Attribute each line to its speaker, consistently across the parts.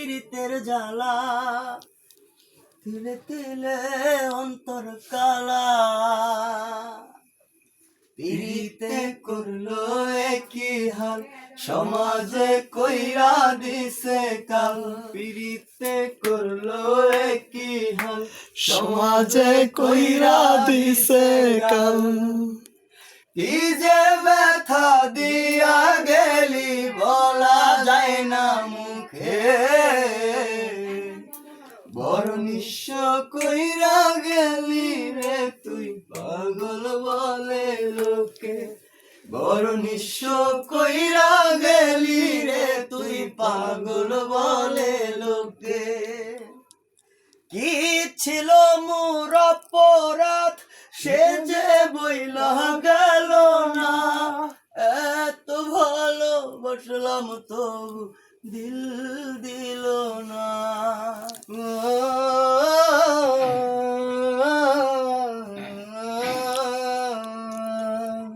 Speaker 1: পীড়িতের জ্বালা, তিলে তিলে অন্তর কালা। পীড়িতে করলো একই হাল, সমাজে কইরা দিছে কাল। পীড়িতে করলো একই হাল,
Speaker 2: সমাজে কইরা দিছে কাল।
Speaker 1: কি যে ব্যথা দিয়া গেলি বলা যায় না মুখে, বড় নিঃস্ব কইরা গেলি রে তুই পাগল বলে লোকে। বড় নিঃস্ব কইরা গেলি রে তুই পাগল বলে লোকে। কি ছিল মোর অপরাধ সে যে বইলা গেল না, এত ভালোবাসলাম তবু দিল দিল না।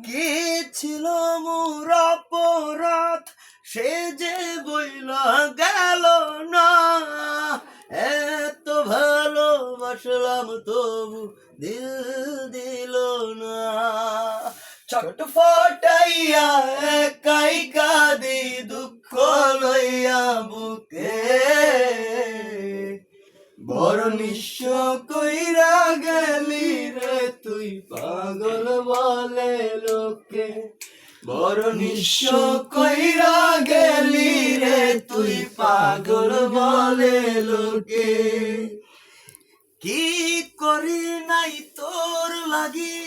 Speaker 1: কি ছিল মোর অপরাধ সে যে বইলা গেল না, এত ভালোবাসলাম তবু দিল দিল না। ছোট ফটাইয়া একাই কাঁদি দুঃখ লইয়া বুকে, বড় নিঃস্ব কইরা গেলি রে তুই পাগল বলে লোকে। বড় নিঃস্ব কইরা গেলি রে তুই পাগল বলে লোকে। কি করি নাই তোর লাগি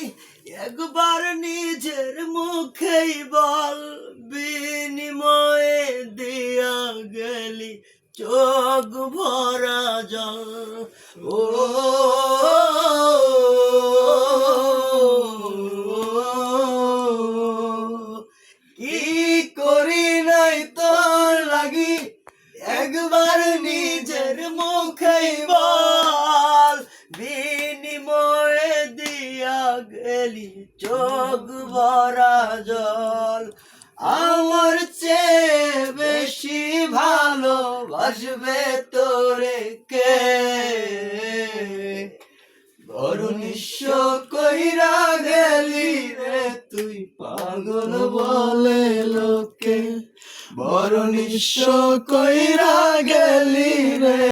Speaker 1: একবার নিজের মুখেই বল, বিনিময়ে দিয়া গেলি চোখ ভরা জল। ও কি করি নাই তোর লাগি একবার নিজের মুখেই বল, বিনিময়ে দিয়া গেলি চোখ ভরা জল। আমার চেয়ে বেশি ভালোবাসবে তোরে কে, বড় নিঃস্ব কইরা গেলি রে তুই পাগল বলে লোকে। বড় নিঃস্ব কইরা গেলি রে।